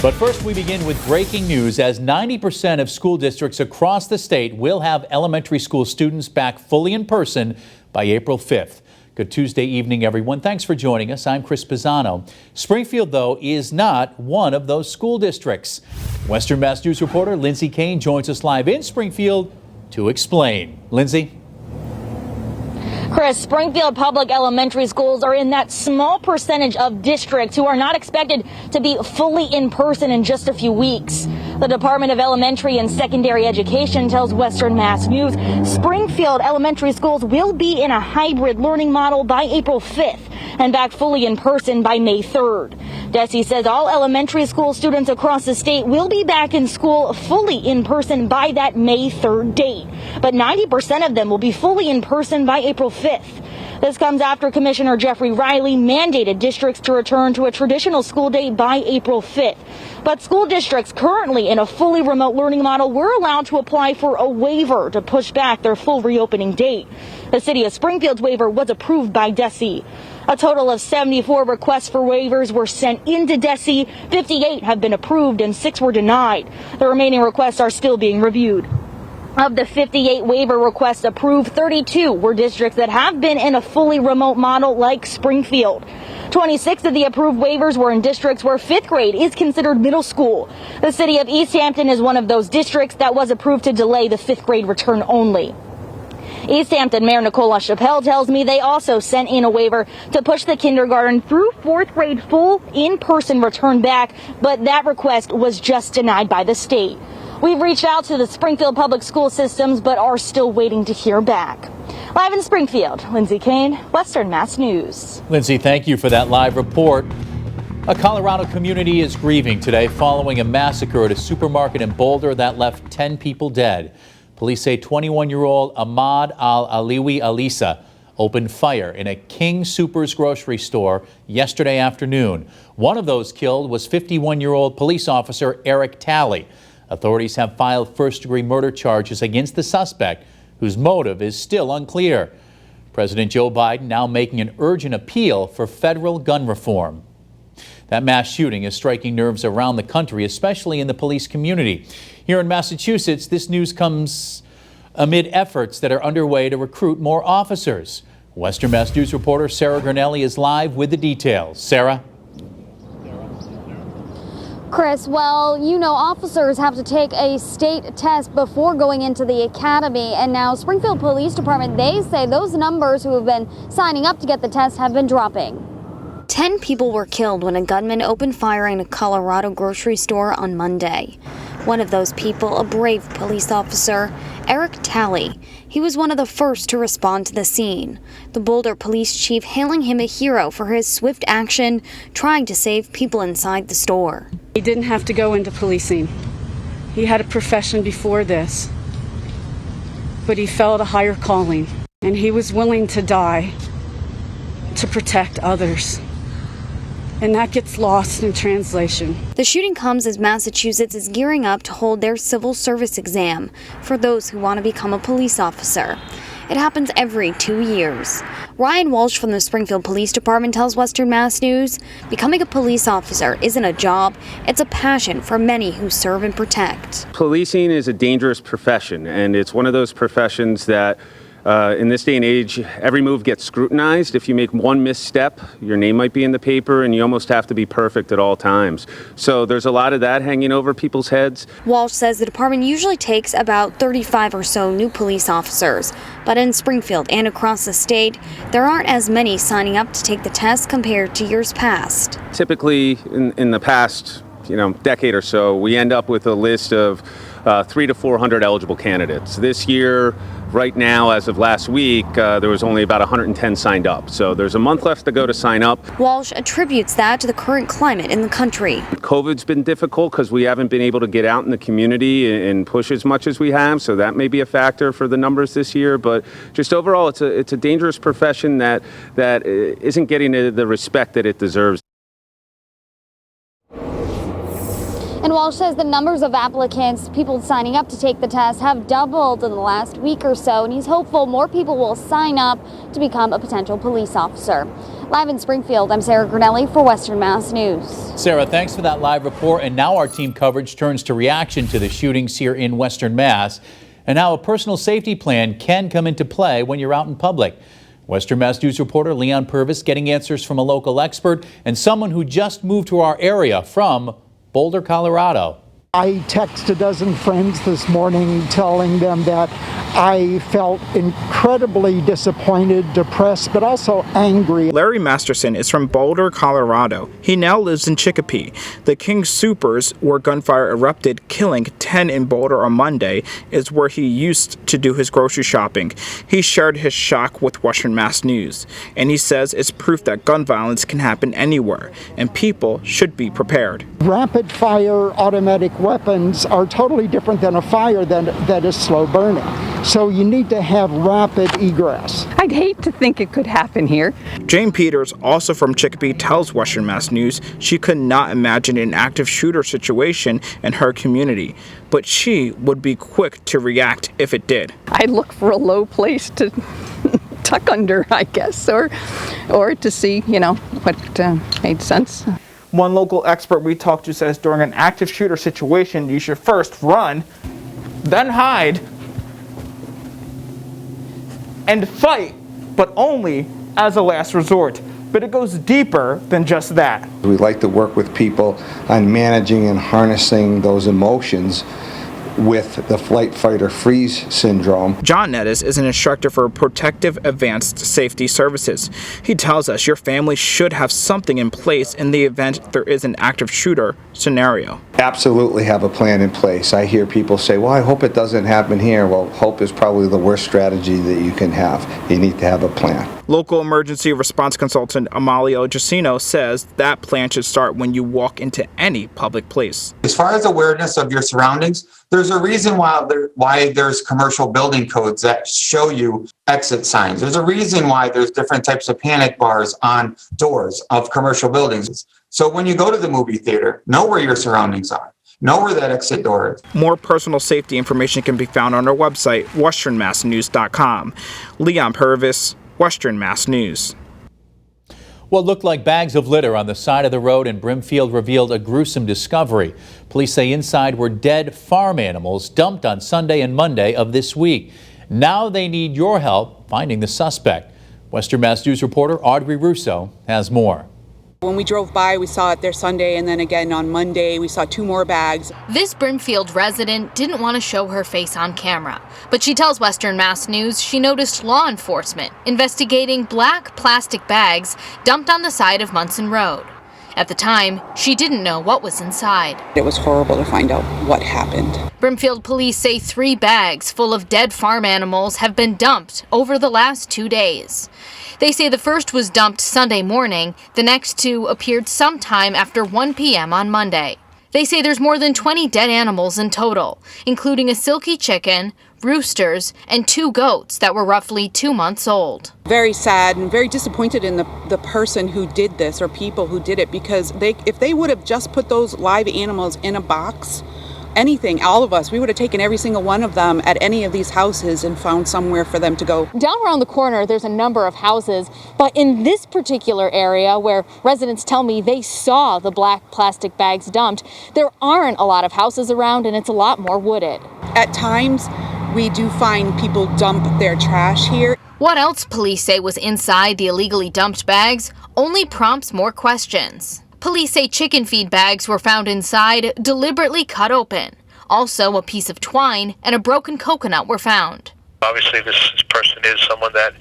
But first, we begin with breaking news as 90% of school districts across the state will have elementary school students back fully in person by April 5th. Good Tuesday evening, everyone. Thanks for joining us. I'm Chris Pisano. Springfield, though, is not one of those school districts. Western Mass News reporter Lindsay Kane joins us live in Springfield to explain. Lindsay? Chris, Springfield public elementary schools are in that small percentage of districts who are not expected to be fully in person in just a few weeks. The Department of Elementary and Secondary Education tells Western Mass News Springfield elementary schools will be in a hybrid learning model by April 5th and back fully in person by May 3rd. DESE says all elementary school students across the state will be back in school fully in person by that May 3rd date. But 90% of them will be fully in person by April 5th. This comes after Commissioner Jeffrey Riley mandated districts to return to a traditional school day by April 5th. But school districts currently in a fully remote learning model were allowed to apply for a waiver to push back their full reopening date. The city of Springfield's waiver was approved by DESE. A total of 74 requests for waivers were sent into DESE. 58 have been approved and 6 were denied. The remaining requests are still being reviewed. Of the 58 waiver requests approved, 32 were districts that have been in a fully remote model like Springfield. 26 of the approved waivers were in districts where 5th grade is considered middle school. The city of East Hampton is one of those districts that was approved to delay the 5th grade return only. East Hampton Mayor Nicole LaChapelle tells me they also sent in a waiver to push the kindergarten through 4th grade full in-person return back, but that request was just denied by the state. We've reached out to the Springfield public school systems, but are still waiting to hear back. Live in Springfield, Lindsay Kane, Western Mass News. Lindsay, thank you for that live report. A Colorado community is grieving today following a massacre at a supermarket in Boulder that left 10 people dead. Police say 21-year-old Ahmad Al-Aliwi Alisa opened fire in a King Soopers grocery store yesterday afternoon. One of those killed was 51-year-old police officer Eric Talley. Authorities have filed first-degree murder charges against the suspect, whose motive is still unclear. President Joe Biden now making an urgent appeal for federal gun reform. That mass shooting is striking nerves around the country, especially in the police community. Here in Massachusetts, this news comes amid efforts that are underway to recruit more officers. Western Mass News reporter Sarah Gurnelli is live with the details. Sarah? Chris, well, you know, officers have to take a state test before going into the academy, and now Springfield Police Department, they say those numbers who have been signing up to get the test have been dropping. 10 people were killed when a gunman opened fire in a Colorado grocery store on Monday. One of those people, a brave police officer, Eric Talley. He was one of the first to respond to the scene. The Boulder police chief hailing him a hero for his swift action, trying to save people inside the store. He didn't have to go into policing. He had a profession before this, but he felt a higher calling, and he was willing to die to protect others. And that gets lost in translation. The shooting comes as Massachusetts is gearing up to hold their civil service exam for those who want to become a police officer. It happens every 2 years. Ryan Walsh from the Springfield Police Department tells Western Mass News, becoming a police officer isn't a job, it's a passion for many who serve and protect. Policing is a dangerous profession, and it's one of those professions that in this day and age, every move gets scrutinized. If you make one misstep, your name might be in the paper, and you almost have to be perfect at all times. So there's a lot of that hanging over people's heads. Walsh says the department usually takes about 35 or so new police officers. But in Springfield and across the state, there aren't as many signing up to take the test compared to years past. Typically, in the past decade or so, we end up with a list of 300 to 400 eligible candidates. This year, right now, as of last week, there was only about 110 signed up. So there's a month left to go to sign up. Walsh attributes that to the current climate in the country. COVID's been difficult because we haven't been able to get out in the community and push as much as we have. So that may be a factor for the numbers this year. But just overall, it's a dangerous profession that isn't getting the respect that it deserves. And Walsh says the numbers of applicants, people signing up to take the test, have doubled in the last week or so, and he's hopeful more people will sign up to become a potential police officer. Live in Springfield, I'm Sarah Grinelli for Western Mass News. Sarah, thanks for that live report. And now our team coverage turns to reaction to the shootings here in Western Mass and how a personal safety plan can come into play when you're out in public. Western Mass News reporter Leon Purvis getting answers from a local expert and someone who just moved to our area from Boulder, Colorado. I texted a dozen friends this morning telling them that I felt incredibly disappointed, depressed, but also angry. Larry Masterson is from Boulder, Colorado. He now lives in Chicopee. The King Soopers, where gunfire erupted, killing 10 in Boulder on Monday, is where he used to do his grocery shopping. He shared his shock with Western Mass News, and he says it's proof that gun violence can happen anywhere, and people should be prepared. Rapid fire automatic weapons are totally different than a fire that is slow burning. So you need to have rapid egress. I'd hate to think it could happen here. Jane Peters, also from Chicopee, tells Western Mass News she could not imagine an active shooter situation in her community, but she would be quick to react if it did. I'd look for a low place to tuck under, I guess, or to see, what made sense. One local expert we talked to says during an active shooter situation, you should first run, then hide, and fight, but only as a last resort. But it goes deeper than just that. We like to work with people on managing and harnessing those emotions with the flight, fight, or freeze syndrome. John Nettis is an instructor for Protective Advanced Safety Services. He tells us your family should have something in place in the event there is an active shooter scenario. Absolutely have a plan in place. I hear people say, well, I hope it doesn't happen here. Well, hope is probably the worst strategy that you can have. You need to have a plan. Local emergency response consultant Amalio Giacino says that plan should start when you walk into any public place. As far as awareness of your surroundings, there's a reason why there's commercial building codes that show you exit signs. There's a reason why there's different types of panic bars on doors of commercial buildings. So when you go to the movie theater, know where your surroundings are. Know where that exit door is. More personal safety information can be found on our website, westernmassnews.com. Leon Purvis, Western Mass News. What looked like bags of litter on the side of the road in Brimfield revealed a gruesome discovery. Police say inside were dead farm animals dumped on Sunday and Monday of this week. Now they need your help finding the suspect. Western Mass News reporter Audrey Russo has more. When we drove by, we saw it there Sunday, and then again on Monday, we saw 2 more bags. This Brimfield resident didn't want to show her face on camera, but she tells Western Mass News she noticed law enforcement investigating black plastic bags dumped on the side of Munson Road. At the time, she didn't know what was inside. It was horrible to find out what happened. Brimfield police say 3 bags full of dead farm animals have been dumped over the last 2 days. They say the first was dumped Sunday morning. The next 2 appeared sometime after 1 p.m. on Monday. They say there's more than 20 dead animals in total, including a silky chicken, roosters, and 2 goats that were roughly 2 months old. Very sad and very disappointed in the person who did this, or people who did it, because if they would have just put those live animals in a box, anything, all of us, we would have taken every single one of them at any of these houses and found somewhere for them to go. Down around the corner, there's a number of houses, but in this particular area where residents tell me they saw the black plastic bags dumped, there aren't a lot of houses around and it's a lot more wooded. At times, we do find people dump their trash here. What else police say was inside the illegally dumped bags only prompts more questions. Police say chicken feed bags were found inside, deliberately cut open. Also, a piece of twine and a broken coconut were found. Obviously, this person is someone that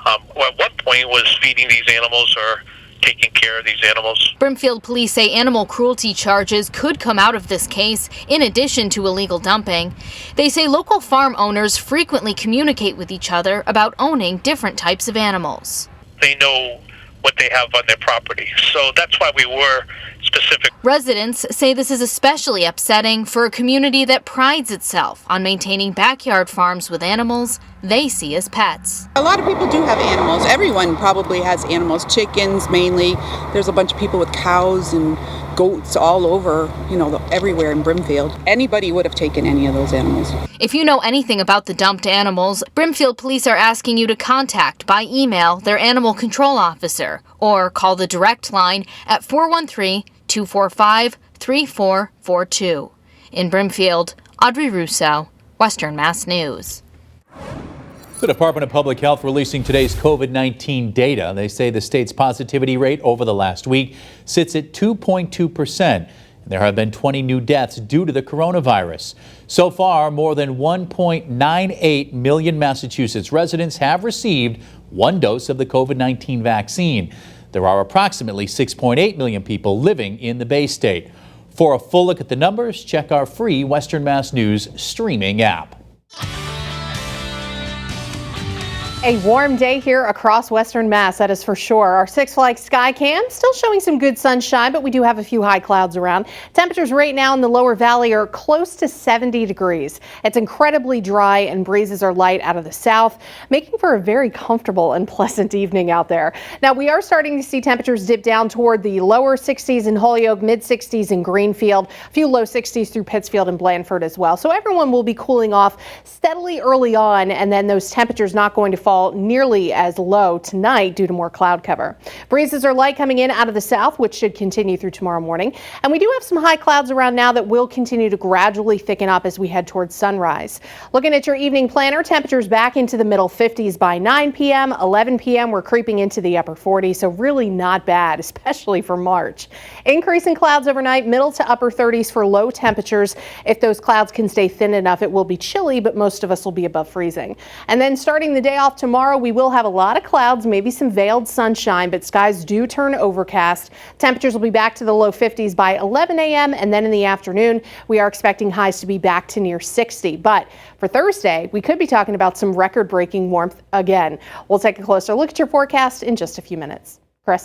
at one point was feeding these animals or taking care of these animals. Brimfield police say animal cruelty charges could come out of this case, in addition to illegal dumping. They say local farm owners frequently communicate with each other about owning different types of animals. They know what they have on their property, so that's why we were specific. Residents say this is especially upsetting for a community that prides itself on maintaining backyard farms with animals they see as pets. A lot of people do have animals. Everyone probably has animals, chickens mainly. There's a bunch of people with cows and goats all over, everywhere in Brimfield. Anybody would have taken any of those animals. If you know anything about the dumped animals, Brimfield police are asking you to contact by email their animal control officer or call the direct line at 413-245-3442. In Brimfield, Audrey Russo, Western Mass News. The Department of Public Health releasing today's COVID-19 data. They say the state's positivity rate over the last week sits at 2.2%. There have been 20 new deaths due to the coronavirus. So far, more than 1.98 million Massachusetts residents have received one dose of the COVID-19 vaccine. There are approximately 6.8 million people living in the Bay State. For a full look at the numbers, check our free Western Mass News streaming app. A warm day here across Western Mass, that is for sure. Our Six Flags sky cam still showing some good sunshine, but we do have a few high clouds around. Temperatures right now in the lower valley are close to 70 degrees. It's incredibly dry and breezes are light out of the south, making for a very comfortable and pleasant evening out there. Now we are starting to see temperatures dip down toward the lower 60s in Holyoke, mid 60s in Greenfield, a few low 60s through Pittsfield and Blandford as well. So everyone will be cooling off steadily early on, and then those temperatures not going to fall nearly as low tonight due to more cloud cover. Breezes are light coming in out of the south, which should continue through tomorrow morning. And we do have some high clouds around now that will continue to gradually thicken up as we head towards sunrise. Looking at your evening planner, temperatures back into the middle 50s by 9 p.m. 11 p.m. we're creeping into the upper 40s, so really not bad, especially for March. Increasing clouds overnight, middle to upper 30s for low temperatures. If those clouds can stay thin enough, it will be chilly, but most of us will be above freezing. And then starting the day off tomorrow, we will have a lot of clouds, maybe some veiled sunshine, but skies do turn overcast. Temperatures will be back to the low 50s by 11 a.m. and then in the afternoon, we are expecting highs to be back to near 60. But for Thursday, we could be talking about some record-breaking warmth again. We'll take a closer look at your forecast in just a few minutes.